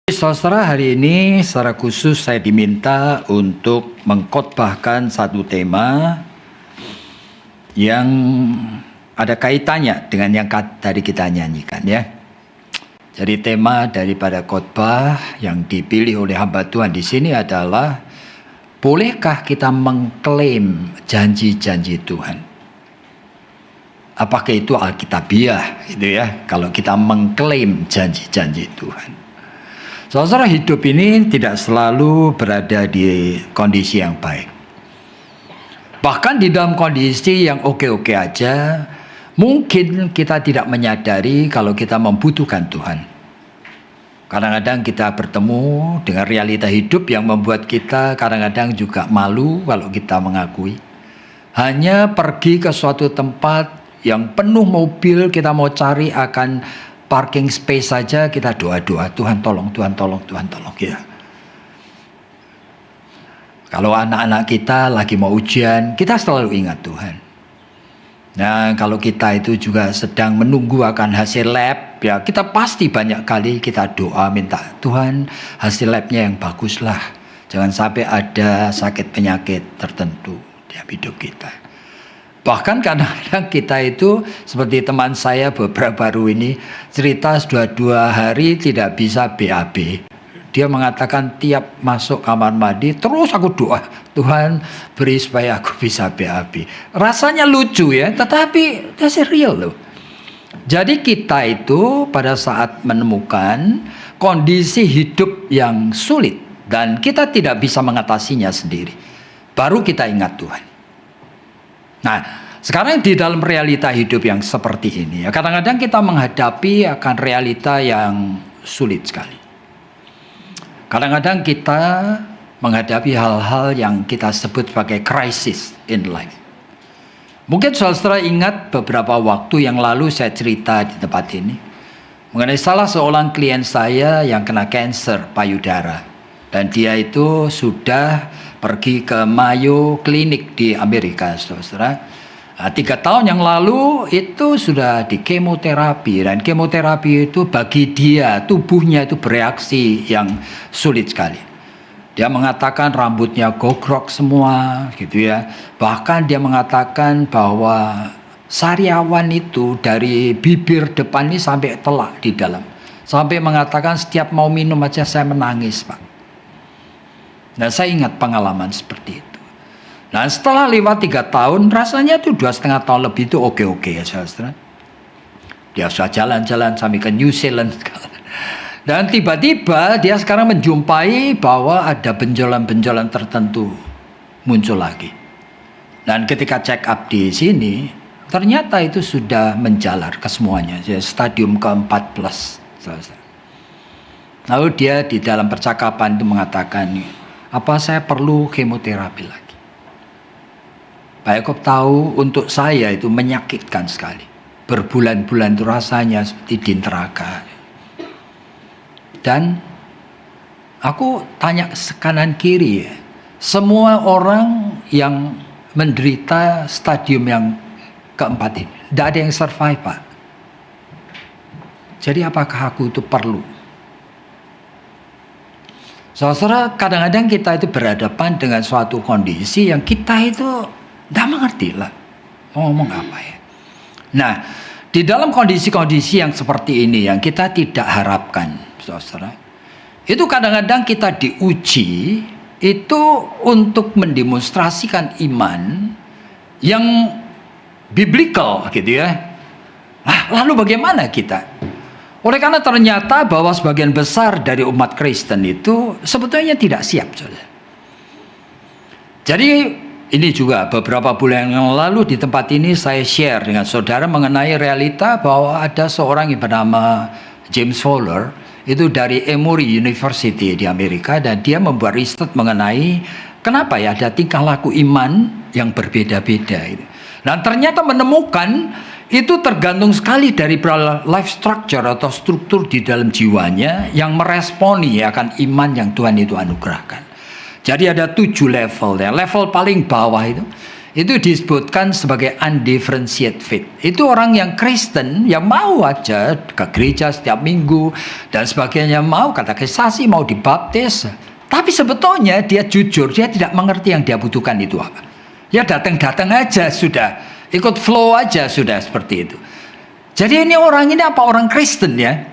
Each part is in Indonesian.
Saudara, hari ini secara khusus saya diminta untuk mengkhotbahkan satu tema yang ada kaitannya dengan yang tadi kita nyanyikan ya. Jadi tema daripada khotbah yang dipilih oleh hamba Tuhan di sini adalah bolehkah kita mengklaim janji-janji Tuhan? Apakah itu alkitabiah gitu ya, kalau kita mengklaim janji-janji Tuhan? Saudara, hidup ini tidak selalu berada di kondisi yang baik. Bahkan di dalam kondisi yang oke-oke aja, mungkin kita tidak menyadari kalau kita membutuhkan Tuhan. Kadang-kadang kita bertemu dengan realita hidup yang membuat kita kadang-kadang juga malu kalau kita mengakui. Hanya pergi ke suatu tempat yang penuh mobil, kita mau cari akan parking space saja, kita doa-doa, Tuhan tolong, Tuhan tolong, Tuhan tolong ya. Kalau anak-anak kita lagi mau ujian, kita selalu ingat Tuhan. Nah, kalau kita itu juga sedang menunggu akan hasil lab, ya kita pasti banyak kali kita doa minta Tuhan hasil labnya yang baguslah. Jangan sampai ada sakit penyakit tertentu di hidup kita. Bahkan kadang-kadang kita itu seperti teman saya beberapa baru ini cerita sudah 2 hari tidak bisa BAB. Dia mengatakan tiap masuk kamar mandi terus aku doa, Tuhan beri supaya aku bisa BAB. Rasanya lucu ya, tetapi that's real loh. Jadi kita itu pada saat menemukan kondisi hidup yang sulit dan kita tidak bisa mengatasinya sendiri, baru kita ingat Tuhan. Nah, sekarang di dalam realita hidup yang seperti ini, ya, kadang-kadang kita menghadapi akan realita yang sulit sekali. Kadang-kadang kita menghadapi hal-hal yang kita sebut sebagai crisis in life. Mungkin saudara ingat beberapa waktu yang lalu saya cerita di tempat ini mengenai salah seorang klien saya yang kena kanker payudara. Dan dia itu sudah pergi ke Mayo Clinic di Amerika, saudara. 3 tahun yang lalu itu sudah di kemoterapi. Dan kemoterapi itu bagi dia, tubuhnya itu bereaksi yang sulit sekali. Dia mengatakan rambutnya gogrok semua gitu ya. Bahkan dia mengatakan bahwa sariawan itu dari bibir depan ini sampai telak di dalam. Sampai mengatakan setiap mau minum aja saya menangis, Pak. Nah, saya ingat pengalaman seperti itu. Nah, setelah lewat 3 tahun, rasanya itu 2,5 tahun lebih itu oke-oke ya saudara. Dia sudah jalan-jalan sampai ke New Zealand. Dan tiba-tiba dia sekarang menjumpai bahwa ada benjolan-benjolan tertentu muncul lagi. Dan ketika check up di sini, ternyata itu sudah menjalar ke semuanya. Stadium ke-4+. Lalu dia di dalam percakapan itu mengatakan, apa saya perlu kemoterapi lagi? Pak Yakob tahu untuk saya itu menyakitkan sekali. Berbulan-bulan itu rasanya seperti di neraka. Dan aku tanya kanan kiri ya. Semua orang yang menderita stadium yang ke-4 ini, tidak ada yang survive, Pak. Jadi apakah aku itu perlu? Saudara, kadang-kadang kita itu berhadapan dengan suatu kondisi yang kita itu tidak mengerti lah mau ngomong apa ya. Nah, di dalam kondisi-kondisi yang seperti ini yang kita tidak harapkan, saudara, itu kadang-kadang kita diuji itu untuk mendemonstrasikan iman yang biblical gitu ya. Lalu bagaimana kita? Oleh karena ternyata bahwa sebagian besar dari umat Kristen itu sebetulnya tidak siap, saudara. Jadi ini juga beberapa bulan yang lalu di tempat ini saya share dengan saudara mengenai realita bahwa ada seorang yang bernama James Fowler itu dari Emory University di Amerika, dan dia membuat riset mengenai kenapa ya ada tingkah laku iman yang berbeda-beda itu. Dan ternyata menemukan itu tergantung sekali dari life structure atau struktur di dalam jiwanya yang meresponi akan iman yang Tuhan itu anugerahkan. Jadi ada 7 level ya. Level paling bawah itu disebutkan sebagai undifferentiated faith. Itu orang yang Kristen yang mau aja ke gereja setiap minggu dan sebagainya, mau katekisasi, mau dibaptis, tapi sebetulnya dia jujur, dia tidak mengerti yang dia butuhkan itu apa. Ya datang-datang aja sudah, ikut flow aja sudah, seperti itu. Jadi ini orang ini apa orang Kristen ya?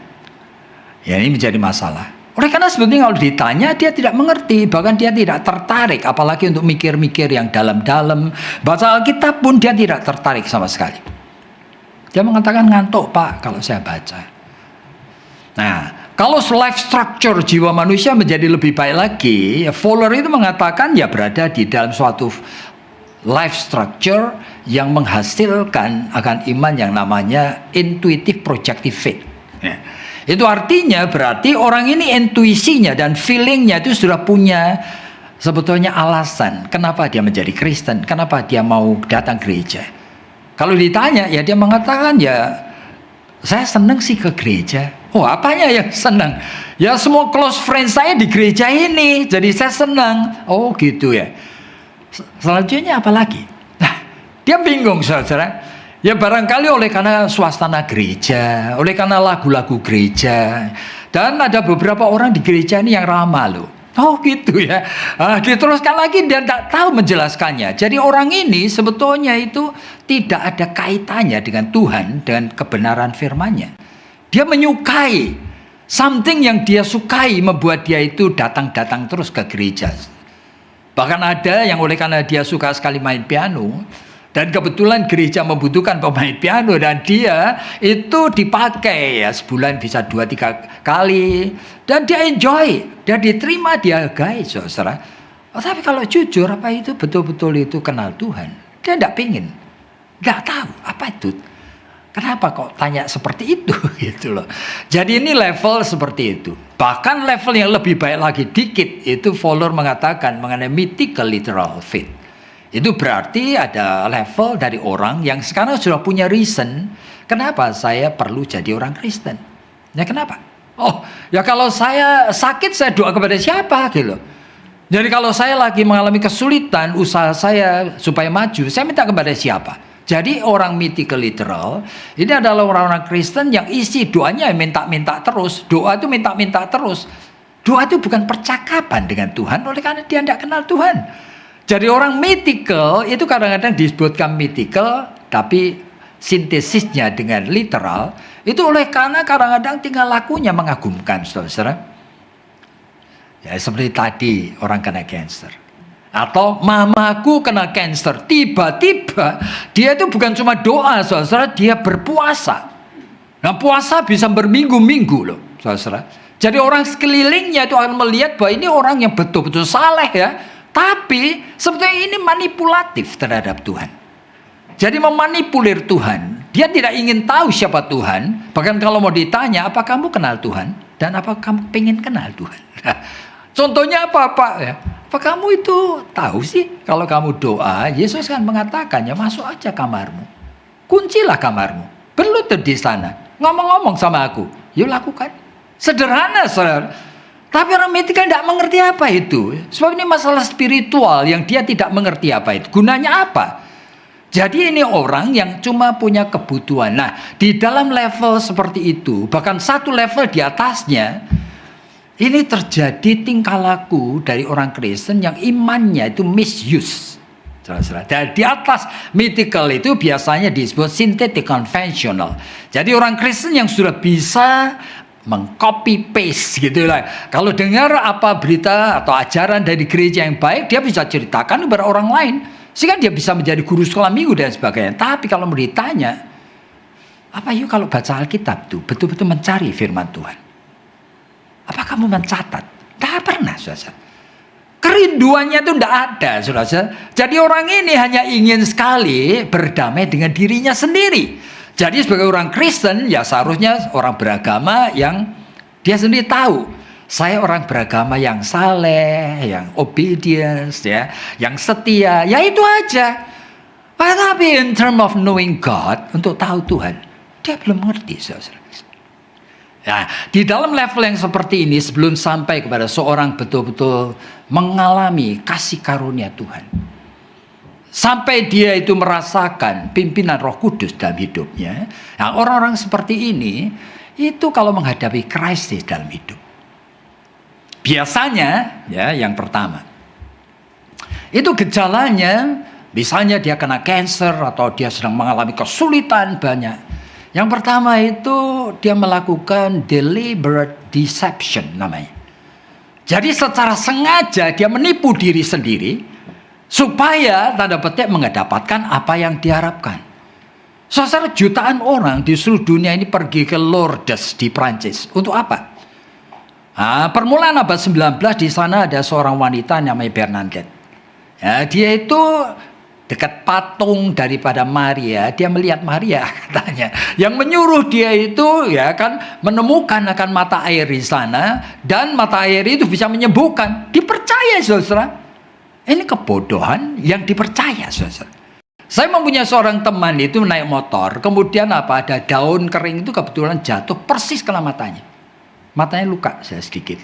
Ya ini menjadi masalah. Oleh karena sebetulnya kalau ditanya dia tidak mengerti, bahkan dia tidak tertarik, apalagi untuk mikir-mikir yang dalam-dalam. Baca Alkitab pun dia tidak tertarik sama sekali. Dia mengatakan ngantuk Pak kalau saya baca. Nah, kalau life structure jiwa manusia menjadi lebih baik lagi, Fowler itu mengatakan ya berada di dalam suatu life structure yang menghasilkan akan iman yang namanya intuitive projective faith. Ya. Itu artinya berarti orang ini intuisinya dan feelingnya itu sudah punya sebetulnya alasan kenapa dia menjadi Kristen, kenapa dia mau datang gereja. Kalau ditanya ya dia mengatakan ya saya senang sih ke gereja. Oh apanya yang senang? Ya semua close friend saya di gereja ini, jadi saya senang. Oh gitu ya. Selanjutnya apa lagi? Nah dia bingung saudara. Ya barangkali oleh karena suasana gereja, oleh karena lagu-lagu gereja. Dan ada beberapa orang di gereja ini yang ramah loh. Oh gitu ya. Diteruskan lagi dia tidak tahu menjelaskannya. Jadi orang ini sebetulnya itu tidak ada kaitannya dengan Tuhan, dengan kebenaran firman-Nya. Dia menyukai something yang dia sukai membuat dia itu datang-datang terus ke gereja. Bahkan ada yang oleh karena dia suka sekali main piano, dan kebetulan gereja membutuhkan pemain piano dan dia itu dipakai ya sebulan bisa 2-3 kali dan dia enjoy, dia diterima, dia hargai saudara. Tapi kalau jujur apa itu betul-betul itu kenal Tuhan? Dia tidak pingin, nggak tahu apa itu. Kenapa kok tanya seperti itu gitu loh. Jadi ini level seperti itu. Bahkan level yang lebih baik lagi dikit itu Fowler mengatakan mengenai mythical literal faith. Itu berarti ada level dari orang yang sekarang sudah punya reason kenapa saya perlu jadi orang Kristen. Ya kenapa? Oh ya kalau saya sakit saya doa kepada siapa gitu. Jadi kalau saya lagi mengalami kesulitan usaha saya supaya maju, saya minta kepada siapa? Jadi orang mythical literal ini adalah orang-orang Kristen yang isi doanya minta-minta terus. Doa itu minta-minta terus. Doa itu bukan percakapan dengan Tuhan oleh karena dia tidak kenal Tuhan. Jadi orang mythical itu kadang-kadang disebutkan mythical tapi sintesisnya dengan literal itu oleh karena kadang-kadang tingkah lakunya mengagumkan saudara. Ya seperti tadi orang kena cancer. Atau mamaku kena cancer. Tiba-tiba dia itu bukan cuma doa saudara, dia berpuasa. Nah puasa bisa berminggu-minggu loh saudara. Jadi orang sekelilingnya itu akan melihat bahwa ini orang yang betul-betul saleh ya. Tapi sebetulnya ini manipulatif terhadap Tuhan. Jadi memanipulir Tuhan. Dia tidak ingin tahu siapa Tuhan. Bahkan kalau mau ditanya, apa kamu kenal Tuhan? Dan apa kamu pengen kenal Tuhan? Nah, contohnya apa Pak? Ya, apa kamu itu tahu sih? Kalau kamu doa, Yesus kan mengatakan, ya masuk aja kamarmu. Kuncilah kamarmu. Berlutut di sana. Ngomong-ngomong sama aku. Yuk lakukan. Sederhana saudara. Tapi orang mythical tidak mengerti apa itu. Sebab ini masalah spiritual yang dia tidak mengerti apa itu. Gunanya apa? Jadi ini orang yang cuma punya kebutuhan. Nah, di dalam level seperti itu, bahkan satu level di atasnya, ini terjadi tingkah laku dari orang Kristen yang imannya itu misuse. Dan di atas mythical itu biasanya disebut synthetic conventional. Jadi orang Kristen yang sudah bisa mengcopy paste gitu lah. Kalau dengar apa berita atau ajaran dari gereja yang baik, dia bisa ceritakan kepada orang lain. Sehingga dia bisa menjadi guru sekolah minggu dan sebagainya. Tapi kalau mau ditanya, apa yuk kalau baca Alkitab tuh betul-betul mencari firman Tuhan? Apa kamu mencatat? Tidak pernah, saudara. Kerinduannya itu tidak ada, saudara. Jadi orang ini hanya ingin sekali berdamai dengan dirinya sendiri. Jadi sebagai orang Kristen ya seharusnya orang beragama yang dia sendiri tahu saya orang beragama yang saleh, yang obedience ya, yang setia, ya itu aja. Tapi in term of knowing God, untuk tahu Tuhan, dia belum mengerti saudara. Nah, di dalam level yang seperti ini sebelum sampai kepada seorang betul-betul mengalami kasih karunia Tuhan. Sampai dia itu merasakan pimpinan Roh Kudus dalam hidupnya. Nah, orang-orang seperti ini itu kalau menghadapi krisis dalam hidup, biasanya ya yang pertama itu gejalanya, misalnya dia kena cancer atau dia sedang mengalami kesulitan banyak. Yang pertama itu dia melakukan deliberate deception namanya. Jadi secara sengaja dia menipu diri sendiri supaya tanda petik mendapatkan apa yang diharapkan. Saudara, jutaan orang di seluruh dunia ini pergi ke Lourdes di Prancis. Untuk apa? Nah, permulaan abad 19 di sana ada seorang wanita namanya Bernadette. Ya, dia itu dekat patung daripada Maria. Dia melihat Maria katanya. Yang menyuruh dia itu ya kan menemukan akan mata air di sana. Dan mata air itu bisa menyembuhkan. Dipercaya, saudara. Ini kebodohan yang dipercaya, saudara. Saya mempunyai seorang teman itu naik motor, kemudian ada daun kering itu kebetulan jatuh persis kena matanya. Matanya luka saya sedikit.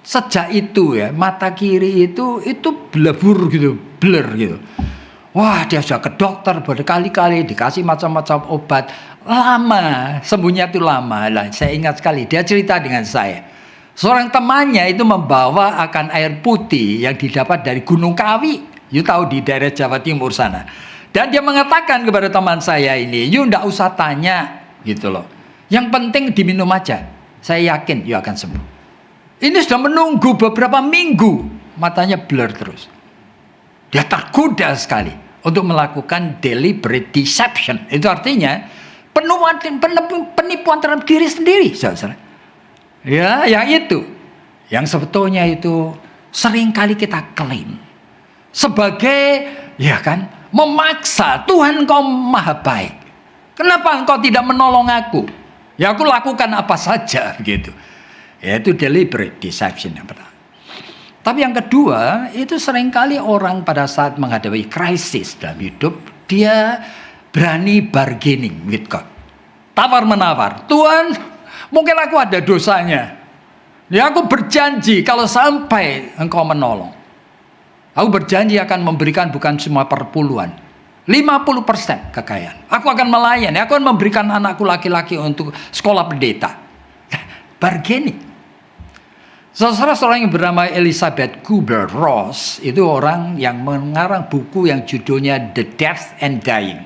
Sejak itu ya, mata kiri itu blur gitu, blur gitu. Wah, dia sudah ke dokter berkali-kali, dikasih macam-macam obat. Lama, sembuhnya itu lama. Lah, saya ingat sekali, dia cerita dengan saya. Seorang temannya itu membawa akan air putih yang didapat dari Gunung Kawi. You tahu di daerah Jawa Timur sana. Dan dia mengatakan kepada teman saya ini, you ndak usah tanya gitu loh. Yang penting diminum aja. Saya yakin you akan sembuh. Ini sudah menunggu beberapa minggu. Matanya blur terus. Dia tergoda sekali untuk melakukan deliberate deception. Itu artinya penipuan terhadap diri sendiri, saudara. Ya, yang itu. Yang sebetulnya itu seringkali kita klaim sebagai, ya kan, memaksa, Tuhan Engkau maha baik. Kenapa Engkau tidak menolong aku? Ya aku lakukan apa saja begitu. Yaitu deliberate deception yang pertama. Tapi yang kedua, itu seringkali orang pada saat menghadapi krisis dalam hidup, dia berani bargaining with God. Tawar-menawar. Tuhan, mungkin aku ada dosanya. Ya aku berjanji kalau sampai Engkau menolong, aku berjanji akan memberikan bukan cuma perpuluhan, 50% kekayaan. Aku akan melayani, aku akan memberikan anakku laki-laki untuk sekolah pendeta. Bargaining. Saudara, seorang yang bernama Elizabeth Kubler-Ross itu orang yang mengarang buku yang judulnya The Death and Dying.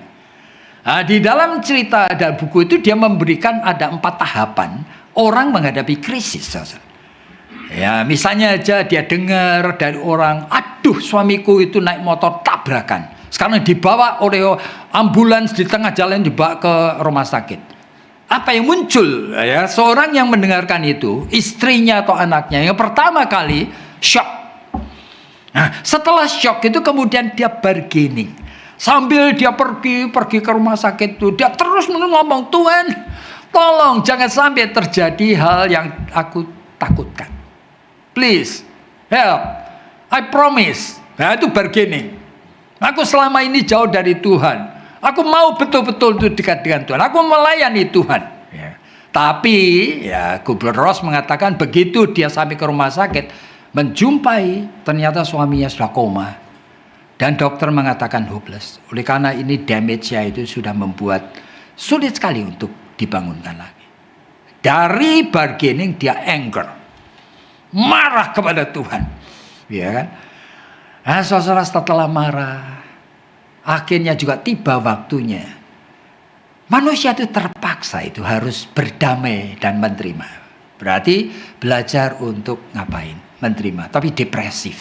Nah, di dalam cerita dan buku itu dia memberikan ada 4 tahapan orang menghadapi krisis. Ya, misalnya aja dia dengar dari orang, aduh suamiku itu naik motor tabrakan. Sekarang dibawa oleh ambulans di tengah jalan, dibawa ke rumah sakit. Apa yang muncul? Ya, seorang yang mendengarkan itu, istrinya atau anaknya, yang pertama kali shock. Nah, setelah shock itu kemudian dia bargaining. Sambil dia pergi ke rumah sakit itu, dia terus ngomong, Tuhan, tolong jangan sampai terjadi hal yang aku takutkan. Please, help. I promise. Nah, itu bargaining. Aku selama ini jauh dari Tuhan. Aku mau betul-betul itu dekat dengan Tuhan. Aku melayani Tuhan. Ya. Tapi, ya, Kubler-Ross mengatakan begitu dia sampai ke rumah sakit, menjumpai ternyata suaminya sudah koma. Dan dokter mengatakan hopeless. Oleh karena ini damage-nya itu sudah membuat sulit sekali untuk dibangunkan lagi. Dari bargaining dia anger. Marah kepada Tuhan. Ya kan? Nah, saudara, setelah marah, akhirnya juga tiba waktunya. Manusia itu terpaksa itu harus berdamai dan menerima. Berarti belajar untuk ngapain? Menerima. Tapi depresif.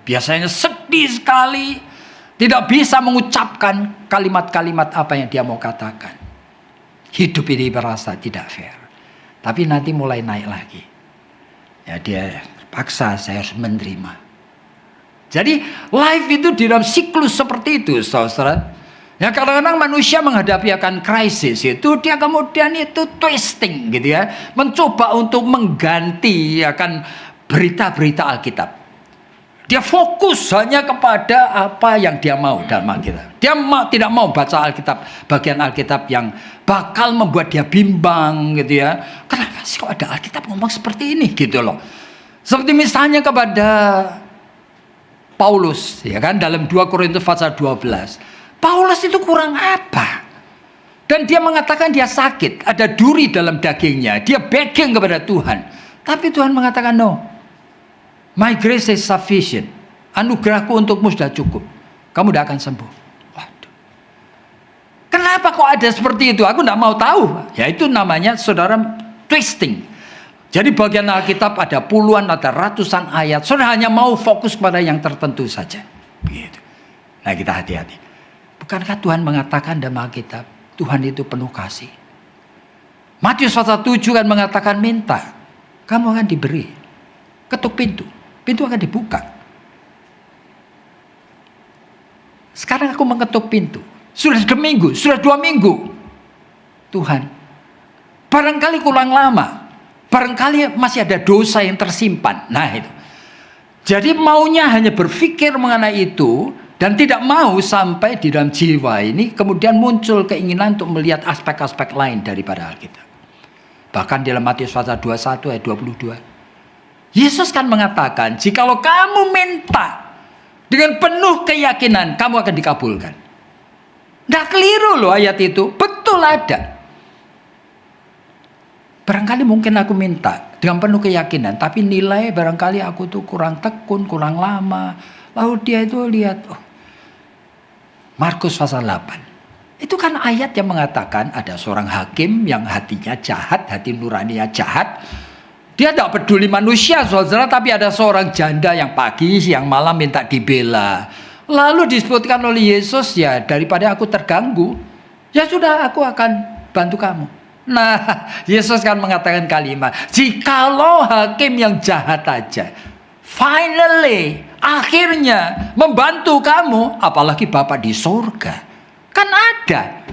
Biasanya sedih sekali. Tidak bisa mengucapkan kalimat-kalimat apa yang dia mau katakan. Hidup ini merasa tidak fair. Tapi nanti mulai naik lagi. Ya dia paksa saya harus menerima. Jadi life itu di dalam siklus seperti itu, saudara. Ya kadang-kadang manusia menghadapi akan krisis itu dia kemudian itu twisting gitu ya, mencoba untuk mengganti akan berita-berita Alkitab. Dia fokus hanya kepada apa yang dia mau dalam Alkitab. Dia tidak mau baca Alkitab, bagian Alkitab yang bakal membuat dia bimbang gitu ya. Kenapa sih kok ada Alkitab ngomong seperti ini gitu loh. Seperti misalnya kepada Paulus, ya kan, dalam 2 Korintus pasal 12. Paulus itu kurang apa? Dan dia mengatakan dia sakit, ada duri dalam dagingnya. Dia begging kepada Tuhan. Tapi Tuhan mengatakan, no, my grace is sufficient. Anugerahku untukmu sudah cukup. Kamu tidak akan sembuh. Waduh. Kenapa kok ada seperti itu? Aku tidak mau tahu. Ya itu namanya saudara twisting. Jadi bagian Alkitab ada puluhan, ada ratusan ayat. Saudara hanya mau fokus pada yang tertentu saja. Begitu. Nah kita hati-hati. Bukankah Tuhan mengatakan dalam Alkitab, Tuhan itu penuh kasih. Matius pasal 7 kan mengatakan minta, kamu akan diberi. Ketuk pintu, pintu akan dibuka. Sekarang aku mengetuk pintu. Sudah seminggu, sudah 2 minggu. Tuhan, barangkali kurang lama. Barangkali masih ada dosa yang tersimpan. Nah itu. Jadi maunya hanya berpikir mengenai itu. Dan tidak mau sampai di dalam jiwa ini. Kemudian muncul keinginan untuk melihat aspek-aspek lain daripada Alkitab. Bahkan dalam Matius pasal 21 ayat 22. Yesus kan mengatakan. Jikalau kamu minta. Dengan penuh keyakinan. Kamu akan dikabulkan. Nggak keliru loh ayat itu. Betul ada. Barangkali mungkin aku minta dengan penuh keyakinan, tapi nilai barangkali aku tuh kurang tekun, kurang lama. Lalu dia itu lihat, oh, Markus pasal 8. Itu kan ayat yang mengatakan ada seorang hakim yang hatinya jahat, hati nuraninya jahat. Dia tidak peduli manusia, saudara, tapi ada seorang janda yang pagi, siang, malam minta dibela. Lalu disebutkan oleh Yesus, ya daripada aku terganggu, ya sudah aku akan bantu kamu. Nah, Yesus kan mengatakan kalimat, jikalau hakim yang jahat aja, finally, akhirnya membantu kamu, apalagi Bapa di surga. Kan ada.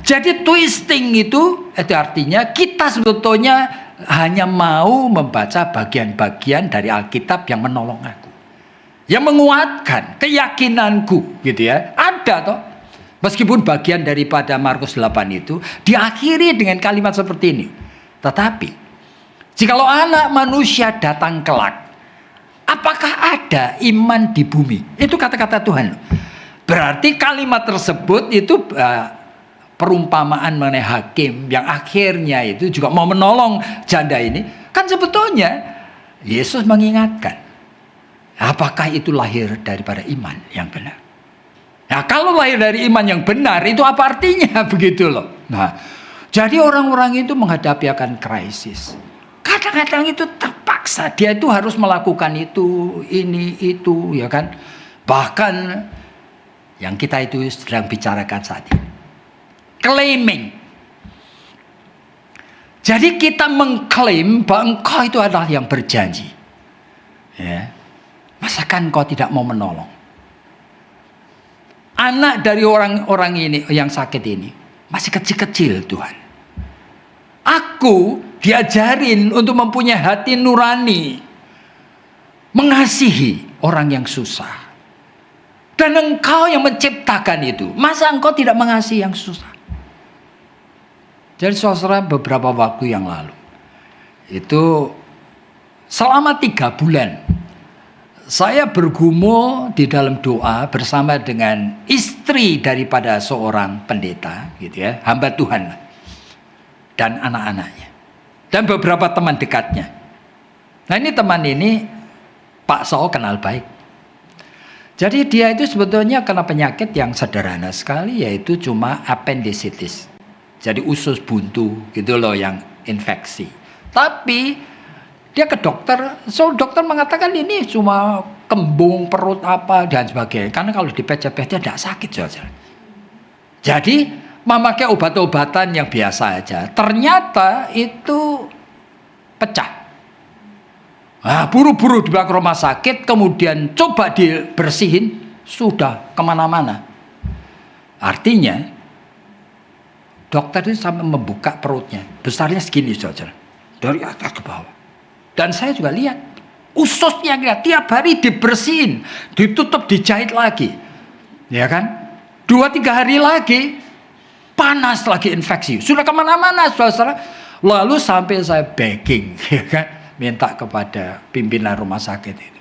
Jadi twisting itu artinya kita sebetulnya hanya mau membaca bagian-bagian dari Alkitab yang menolong aku. Yang menguatkan keyakinanku, gitu ya. Ada toh. Meskipun bagian daripada Markus 8 itu diakhiri dengan kalimat seperti ini. Tetapi, jikalau anak manusia datang kelak, apakah ada iman di bumi? Itu kata-kata Tuhan. Berarti kalimat tersebut itu perumpamaan mengenai hakim yang akhirnya itu juga mau menolong janda ini. Kan sebetulnya Yesus mengingatkan. Apakah itu lahir daripada iman yang benar? Nah, kalau lahir dari iman yang benar, itu apa artinya? Begitu loh. Nah, jadi orang-orang itu menghadapi akan krisis. Kadang-kadang itu terpaksa. Dia itu harus melakukan itu, ini, itu, ya kan. Bahkan yang kita itu sedang bicarakan saat ini. Claiming. Jadi kita mengklaim bahwa engkau itu adalah yang berjanji. Ya. Masakan engkau tidak mau menolong? Anak dari orang-orang ini yang sakit ini masih kecil-kecil Tuhan. Aku diajarin untuk mempunyai hati nurani, mengasihi orang yang susah. Dan engkau yang menciptakan itu, masa engkau tidak mengasihi yang susah? Jadi saudara, beberapa waktu yang lalu itu selama 3 bulan saya bergumul di dalam doa bersama dengan istri daripada seorang pendeta, gitu ya, hamba Tuhan, dan anak-anaknya, dan beberapa teman dekatnya. Nah ini teman ini Pak Sao kenal baik. Jadi dia itu sebetulnya kena penyakit yang sederhana sekali, yaitu cuma appendicitis. Jadi usus buntu gitu loh yang infeksi. Tapi dia ke dokter, dokter mengatakan ini cuma kembung perut apa dan sebagainya. Karena kalau dipecah-pecah tidak sakit saja. Jadi memakai obat-obatan yang biasa aja. Ternyata itu pecah. Nah, buru-buru dibawa ke rumah sakit, kemudian coba dibersihin, sudah kemana-mana. Artinya dokter itu sampai membuka perutnya, besarnya segini saja, dari atas ke bawah. Dan saya juga lihat ususnya tiap hari dibersihin, ditutup, dijahit lagi, ya kan? 2-3 hari lagi panas lagi infeksi, sudah kemana-mana saudara. Lalu sampai saya begging, ya kan, minta kepada pimpinan rumah sakit itu,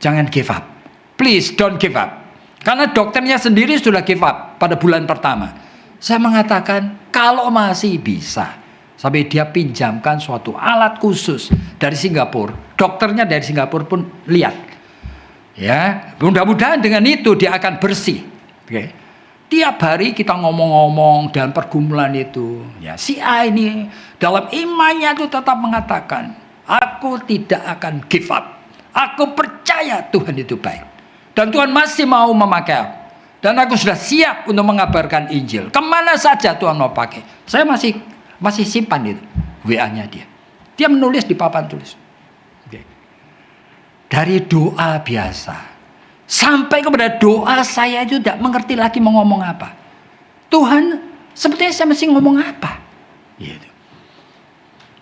jangan give up, please don't give up. Karena dokternya sendiri sudah give up pada bulan pertama. Saya mengatakan, kalau masih bisa, sampai dia pinjamkan suatu alat khusus dari Singapura. Dokternya dari Singapura pun lihat. Ya, mudah-mudahan dengan itu dia akan bersih. Oke. Tiap hari kita ngomong-ngomong dan pergumulan itu. Ya, si A ini dalam imannya itu tetap mengatakan, aku tidak akan give up. Aku percaya Tuhan itu baik. Dan Tuhan masih mau memakai aku. Dan aku sudah siap untuk mengabarkan Injil. Kemana saja Tuhan mau pakai. Saya masih simpan itu WA-nya dia. Dia menulis di papan tulis. Oke. Dari doa biasa sampai kepada doa saya itu tidak mengerti lagi mau ngomong apa. Tuhan, sebetulnya saya mesti ngomong apa? Gitu.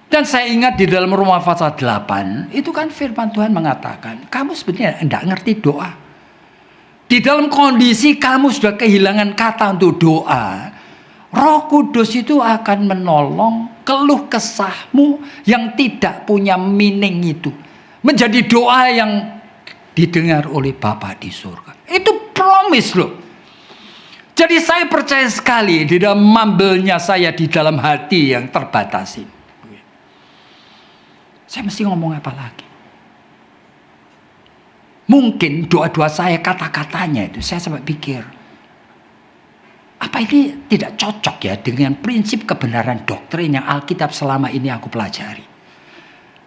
Dan saya ingat di dalam Roma pasal 8 itu kan firman Tuhan mengatakan, kamu sebetulnya tidak ngerti doa. Di dalam kondisi kamu sudah kehilangan kata untuk doa, Roh Kudus itu akan menolong keluh kesahmu yang tidak punya meaning itu menjadi doa yang didengar oleh Bapa di surga. Itu promise loh. Jadi saya percaya sekali di dalam mambelnya saya di dalam hati yang terbatas ini. Saya mesti ngomong apa lagi? Mungkin doa-doa saya, kata-katanya itu saya sampai pikir, apa ini tidak cocok ya dengan prinsip kebenaran doktrin yang Alkitab selama ini aku pelajari.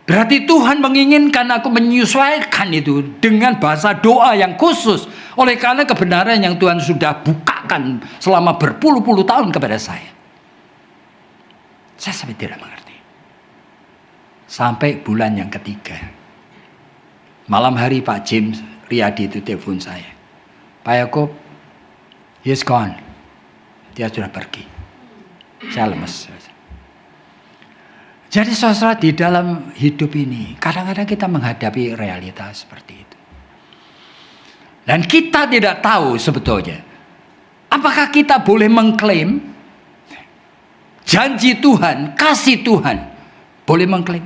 Berarti Tuhan menginginkan aku menyesuaikan itu dengan bahasa doa yang khusus. Oleh karena kebenaran yang Tuhan sudah bukakan selama berpuluh-puluh tahun kepada saya. Saya sampai tidak mengerti. Sampai bulan yang ketiga. Malam hari Pak James Riyadi itu telepon saya. Pak Yakub, he's gone. Dia sudah pergi. Saya lemes. Jadi saudara, di dalam hidup ini kadang-kadang kita menghadapi realitas seperti itu. Dan kita tidak tahu sebetulnya apakah kita boleh mengklaim janji Tuhan, kasih Tuhan. Boleh mengklaim.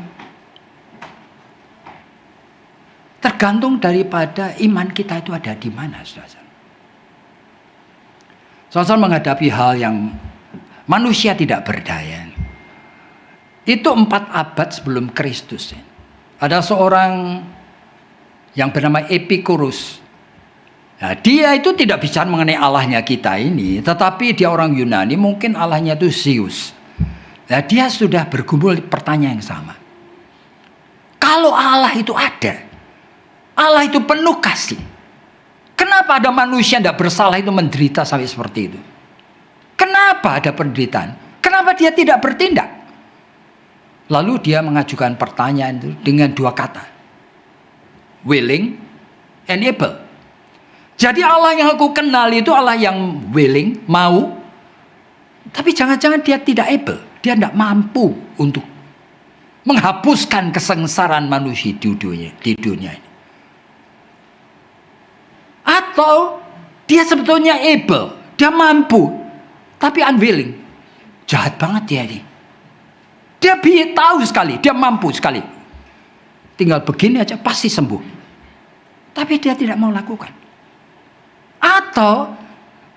Tergantung daripada iman kita itu ada di mana, saudara. Saudara menghadapi hal yang manusia tidak berdaya. Itu 4 abad sebelum Kristus. Ada seorang yang bernama Epikurus. Nah, dia itu tidak bicara mengenai Allahnya kita ini, tetapi dia orang Yunani, mungkin Allahnya itu Zeus. Nah, dia sudah bergumul pertanyaan yang sama. Kalau Allah itu ada, Allah itu penuh kasih. Kenapa ada manusia yang tidak bersalah itu menderita sampai seperti itu? Kenapa ada penderitaan? Kenapa dia tidak bertindak? Lalu dia mengajukan pertanyaan itu dengan 2 kata. Willing and able. Jadi Allah yang aku kenal itu Allah yang willing, mau. Tapi jangan-jangan dia tidak able. Dia tidak mampu untuk menghapuskan kesengsaraan manusia di dunia ini. Atau dia sebetulnya able, dia mampu, tapi unwilling. Jahat banget dia ini. Dia tahu sekali, dia mampu sekali. Tinggal begini aja pasti sembuh. Tapi dia tidak mau lakukan. Atau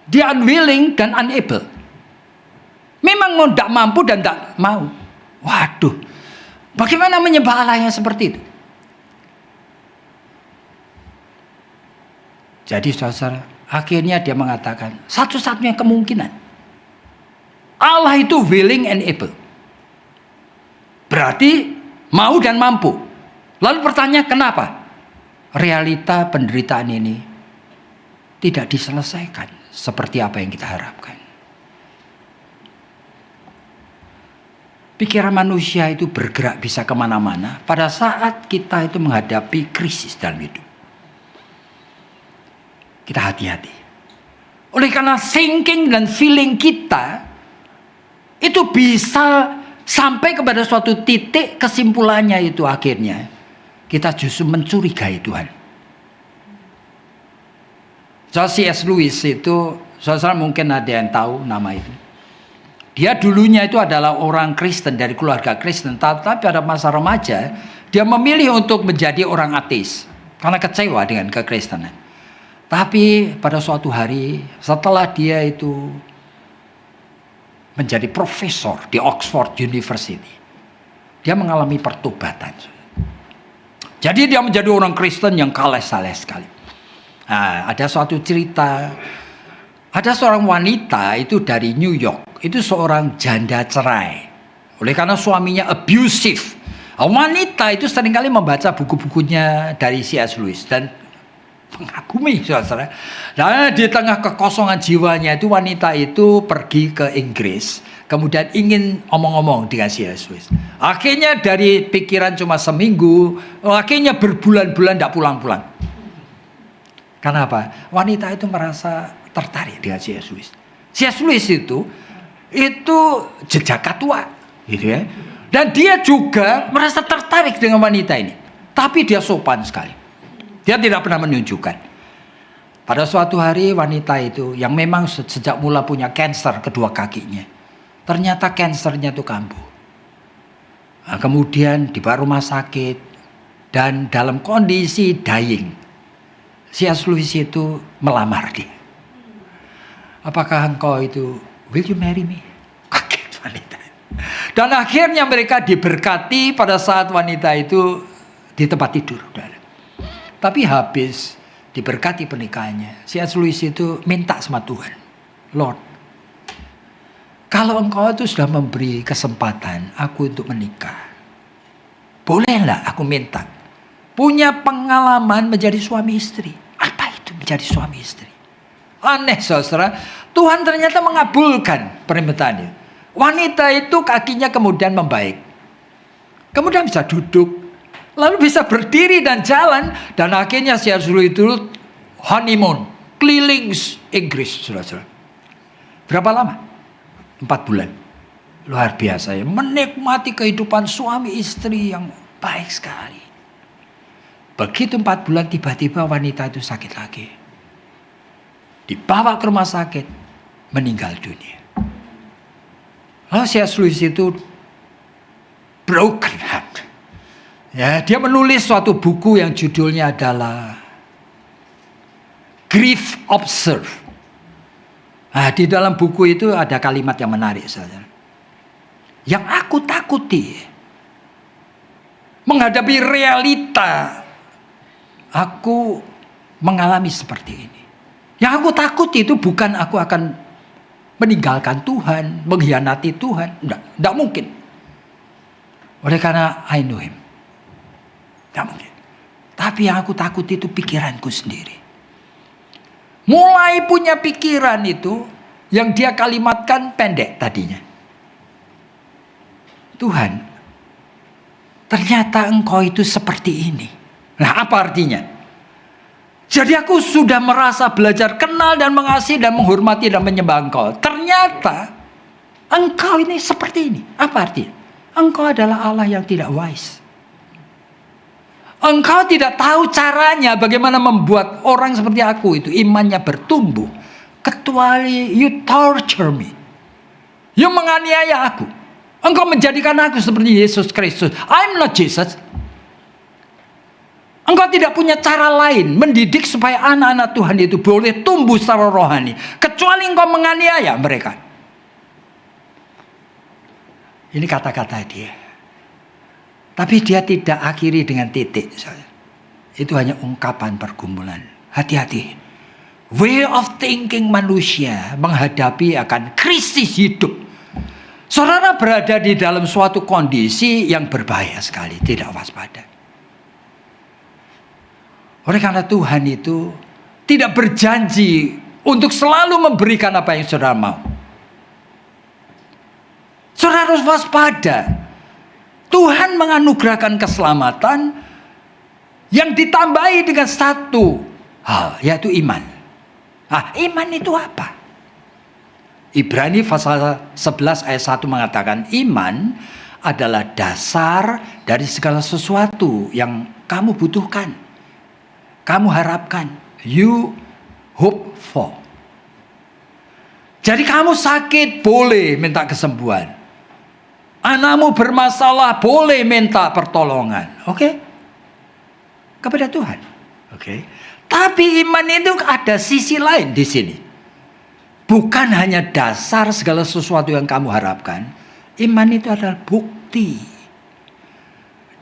dia unwilling dan unable. Memang mau tidak mampu dan tidak mau. Waduh, bagaimana menyembah Allah yang seperti itu? Jadi saudara, akhirnya dia mengatakan, satu-satunya kemungkinan Allah itu willing and able. Berarti mau dan mampu. Lalu pertanyaan kenapa? Realita penderitaan ini tidak diselesaikan seperti apa yang kita harapkan. Pikiran manusia itu bergerak bisa kemana-mana pada saat kita itu menghadapi krisis dalam hidup. Kita hati-hati. Oleh karena thinking dan feeling kita itu bisa sampai kepada suatu titik kesimpulannya itu akhirnya kita justru mencurigai Tuhan. C.S. Lewis itu, saudara mungkin ada yang tahu nama itu. Dia dulunya itu adalah orang Kristen dari keluarga Kristen, tapi pada masa remaja dia memilih untuk menjadi orang ateis karena kecewa dengan kekristenan. Tapi pada suatu hari setelah dia itu menjadi profesor di Oxford University, dia mengalami pertobatan. Jadi dia menjadi orang Kristen yang saleh sekali. Nah, ada suatu cerita, ada seorang wanita itu dari New York, itu seorang janda cerai. Oleh karena suaminya abusive. Wanita itu seringkali membaca buku-bukunya dari C.S. Lewis dan mengagumi, saudara. Nah, di tengah kekosongan jiwanya itu wanita itu pergi ke Inggris, kemudian ingin omong-omong dengan C.S. Lewis. Akhirnya dari pikiran cuma seminggu, akhirnya berbulan-bulan tidak pulang-pulang. Kenapa? Wanita itu merasa tertarik dengan C.S. Lewis. C.S. Lewis itu jejak tua, gitu ya. Dan dia juga merasa tertarik dengan wanita ini. Tapi dia sopan sekali. Dia tidak pernah menunjukkan. Pada suatu hari wanita itu yang memang sejak mula punya kanker kedua kakinya. Ternyata kankernya itu kambuh. Nah, kemudian dibawa rumah sakit. Dan dalam kondisi dying. C.S. Lewis itu melamar dia. Apakah engkau itu, will you marry me? Kaget wanita. Dan akhirnya mereka diberkati pada saat wanita itu di tempat tidur. Tapi habis diberkati pernikahannya, C.S. Lewis itu minta sama Tuhan, Lord, kalau engkau itu sudah memberi kesempatan aku untuk menikah, bolehlah aku minta punya pengalaman menjadi suami istri. Apa itu menjadi suami istri? Aneh, saudara. Tuhan ternyata mengabulkan permintaannya. Wanita itu kakinya kemudian membaik. Kemudian bisa duduk. Lalu bisa berdiri dan jalan. Dan akhirnya C.S. Lewis itu honeymoon. Keliling Inggris, saudara. Berapa lama? 4 bulan. Luar biasa ya. Menikmati kehidupan suami istri yang baik sekali. Begitu 4 bulan tiba-tiba wanita itu sakit lagi. Dibawa ke rumah sakit. Meninggal dunia. Lalu C.S. Lewis itu broken heart. Ya, dia menulis suatu buku yang judulnya adalah Grief Observe. Nah, di dalam buku itu ada kalimat yang menarik saja. Yang aku takuti menghadapi realita, aku mengalami seperti ini. Yang aku takuti itu bukan aku akan meninggalkan Tuhan, mengkhianati Tuhan. Tidak mungkin. Oleh karena I know him. Tidak mungkin. Tapi yang aku takuti itu pikiranku sendiri. Mulai punya pikiran itu, yang dia kalimatkan pendek tadinya. Tuhan, ternyata engkau itu seperti ini. Nah, apa artinya? Jadi aku sudah merasa belajar kenal dan mengasihi dan menghormati dan menyembah engkau. Ternyata engkau ini seperti ini. Apa artinya? Engkau adalah Allah yang tidak wise. Engkau tidak tahu caranya bagaimana membuat orang seperti aku itu imannya bertumbuh. Kecuali you torture me. You menganiaya aku. Engkau menjadikan aku seperti Yesus Kristus. I'm not Jesus. Engkau tidak punya cara lain mendidik supaya anak-anak Tuhan itu boleh tumbuh secara rohani. Kecuali engkau menganiaya mereka. Ini kata-kata dia. Tapi dia tidak akhiri dengan titik. Itu hanya ungkapan pergumulan. Hati-hati. Way of thinking manusia menghadapi akan krisis hidup. Saudara berada di dalam suatu kondisi yang berbahaya sekali. Tidak waspada. Oleh karena Tuhan itu tidak berjanji untuk selalu memberikan apa yang saudara mau. Saudara harus waspada. Tuhan menganugerahkan keselamatan yang ditambahi dengan satu hal, yaitu iman. Ah, iman itu apa? Ibrani pasal 11 ayat 1 mengatakan iman adalah dasar dari segala sesuatu yang kamu butuhkan. Kamu harapkan, you hope for. Jadi kamu sakit boleh minta kesembuhan. Anakmu bermasalah boleh minta pertolongan. Oke? Kepada Tuhan. Oke. Tapi iman itu ada sisi lain di sini. Bukan hanya dasar segala sesuatu yang kamu harapkan. Iman itu adalah bukti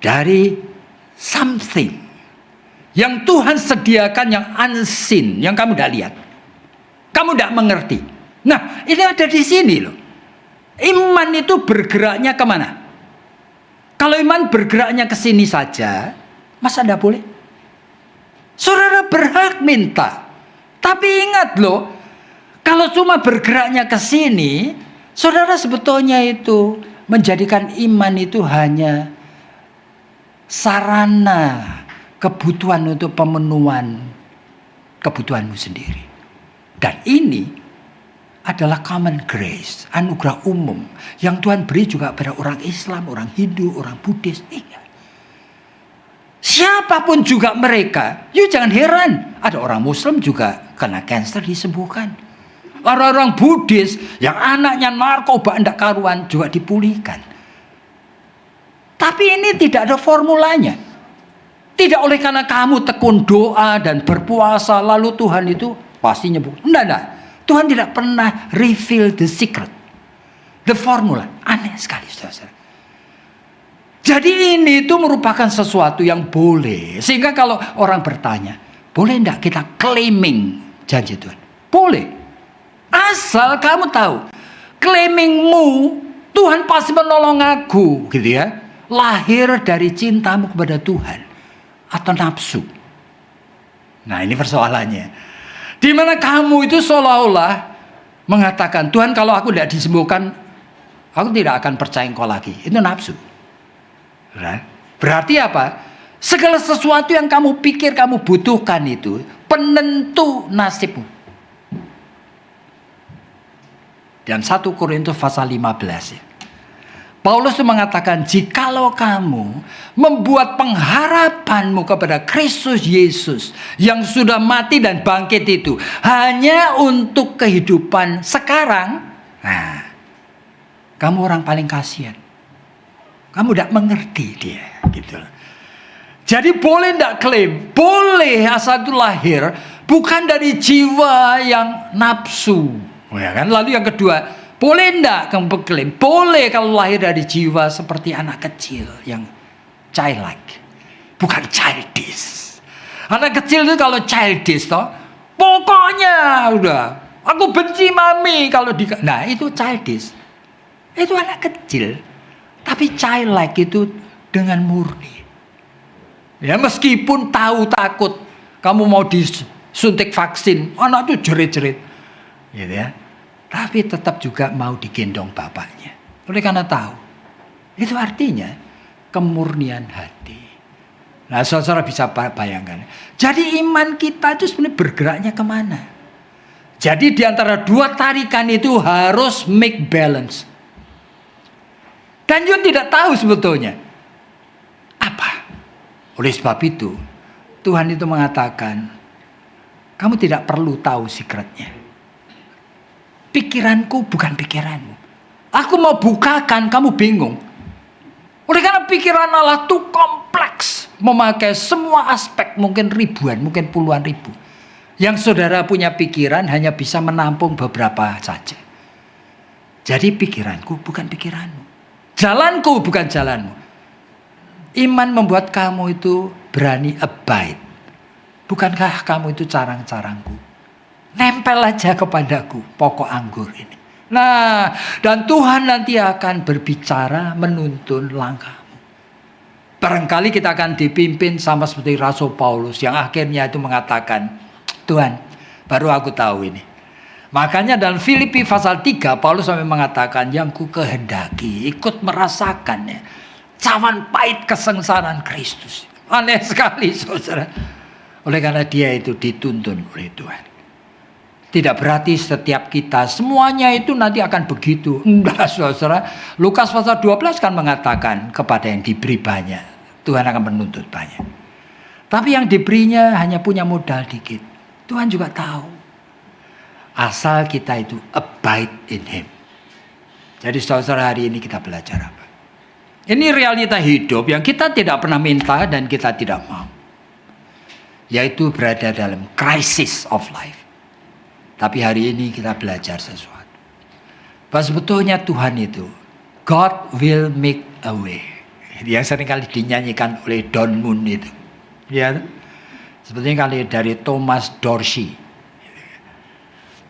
dari something yang Tuhan sediakan, yang unseen, yang kamu tidak lihat. Kamu tidak mengerti. Nah, ini ada di sini loh. Iman itu bergeraknya kemana? Kalau iman bergeraknya ke sini saja, masa tidak boleh? Saudara berhak minta. Tapi ingat loh, kalau cuma bergeraknya ke sini, saudara sebetulnya itu menjadikan iman itu hanya sarana kebutuhan untuk pemenuhan kebutuhanmu sendiri. Dan ini adalah common grace, anugerah umum yang Tuhan beri juga pada orang Islam, orang Hindu, orang Buddhis. Iya. Siapapun juga mereka, jangan heran. Ada orang Muslim juga kena kanker disembuhkan. Orang-orang Buddhis yang anaknya narkoba enggak karuan juga dipulihkan. Tapi ini tidak ada formulanya. Tidak oleh karena kamu tekun doa dan berpuasa lalu Tuhan itu pasti nyembuh. Enggak. Tuhan tidak pernah reveal the secret, the formula. Aneh sekali, saudara. Jadi ini itu merupakan sesuatu yang boleh. Sehingga kalau orang bertanya, boleh enggak kita claiming janji Tuhan? Boleh. Asal kamu tahu, claimingmu Tuhan pasti menolong aku, gitu ya. Lahir dari cintamu kepada Tuhan atau nafsu. Nah, ini persoalannya. Di mana kamu itu seolah-olah mengatakan, Tuhan kalau aku tidak disembuhkan, aku tidak akan percaya Engkau lagi. Itu nafsu. Berarti apa? Segala sesuatu yang kamu pikir kamu butuhkan itu penentu nasibmu. Dan 1 Korintus pasal 15 ya. Paulus itu mengatakan, jikalau kamu membuat pengharapanmu kepada Kristus Yesus yang sudah mati dan bangkit itu hanya untuk kehidupan sekarang, nah, kamu orang paling kasihan. Kamu tidak mengerti dia, gitu. Jadi boleh tidak klaim? Boleh, asal itu lahir bukan dari jiwa yang nafsu. Ya kan? Lalu yang kedua, boleh enggak kamu berklaim? Boleh kalau lahir dari jiwa seperti anak kecil yang childlike, bukan childish. Anak kecil itu kalau childish toh, pokoknya udah, aku benci mami kalau nah itu childish. Itu anak kecil. Tapi childlike itu dengan murni. Ya meskipun tahu takut, kamu mau disuntik vaksin, anak itu jerit-jerit. Gitu ya. Tapi tetap juga mau digendong bapaknya. Oleh karena tahu. Itu artinya kemurnian hati. Nah, saudara bisa bayangkan. Jadi iman kita itu sebenarnya bergeraknya kemana? Jadi di antara dua tarikan itu harus make balance. Dan Yun tidak tahu sebetulnya apa. Oleh sebab itu, Tuhan itu mengatakan, kamu tidak perlu tahu secretnya. Pikiranku bukan pikiranmu. Aku mau bukakan, kamu bingung. Oleh karena pikiran Allah itu kompleks. Memakai semua aspek, mungkin ribuan, mungkin puluhan ribu. Yang saudara punya pikiran hanya bisa menampung beberapa saja. Jadi pikiranku bukan pikiranmu. Jalanku bukan jalanmu. Iman membuat kamu itu berani abide. Bukankah kamu itu carang-carangku? Nempel aja kepadaku pokok anggur ini. Nah, dan Tuhan nanti akan berbicara menuntun langkahmu. Barangkali kita akan dipimpin sama seperti Rasul Paulus yang akhirnya itu mengatakan, Tuhan, baru aku tahu ini. Makanya dalam Filipi pasal 3 Paulus sampai mengatakan, yang ku kehendaki ikut merasakannya cawan pahit kesengsaraan Kristus. Aneh sekali, saudara. Oleh karena dia itu dituntun oleh Tuhan. Tidak berarti setiap kita semuanya itu nanti akan begitu. Enggak, saudara. Lukas pasal 12 kan mengatakan kepada yang diberi banyak, Tuhan akan menuntut banyak. Tapi yang diberinya hanya punya modal dikit. Tuhan juga tahu. Asal kita itu abide in Him. Jadi saudara, hari ini kita belajar apa? Ini realita hidup yang kita tidak pernah minta dan kita tidak mau. yaitu berada dalam crisis of life. Tapi hari ini kita belajar sesuatu. Bahwa sebetulnya Tuhan itu, God will make a way. Yang seringkali dinyanyikan oleh Don Moon itu. Ya, sebetulnya kali dari Thomas Dorsey.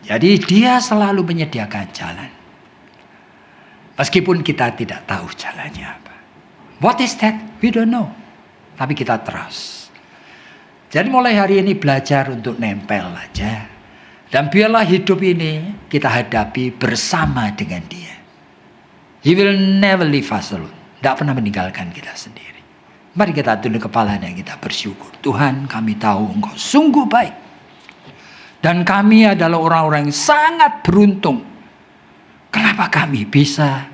Jadi dia selalu menyediakan jalan. Meskipun kita tidak tahu jalannya apa. What is that? We don't know. Tapi kita trust. Jadi mulai hari ini belajar untuk nempel aja. Dan biarlah hidup ini kita hadapi bersama dengan Dia. He will never leave us alone. Tidak pernah meninggalkan kita sendiri. Mari kita tunduk kepala dan kita bersyukur. Tuhan, kami tahu Engkau sungguh baik. Dan kami adalah orang-orang yang sangat beruntung. Kenapa kami bisa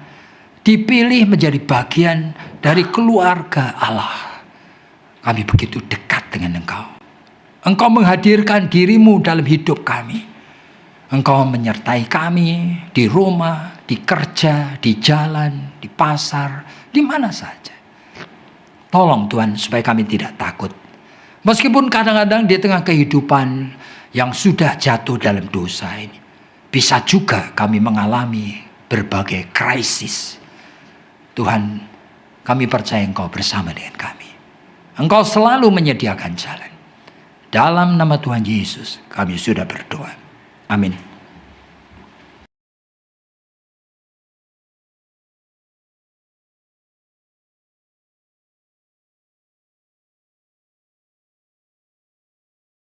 dipilih menjadi bagian dari keluarga Allah? Kami begitu dekat dengan Engkau. Engkau menghadirkan dirimu dalam hidup kami. Engkau menyertai kami di rumah, di kerja, di jalan, di pasar, di mana saja. Tolong Tuhan supaya kami tidak takut. Meskipun kadang-kadang di tengah kehidupan yang sudah jatuh dalam dosa ini, bisa juga kami mengalami berbagai krisis. Tuhan, kami percaya Engkau bersama dengan kami. Engkau selalu menyediakan jalan. Dalam nama Tuhan Yesus kami sudah berdoa. Amin.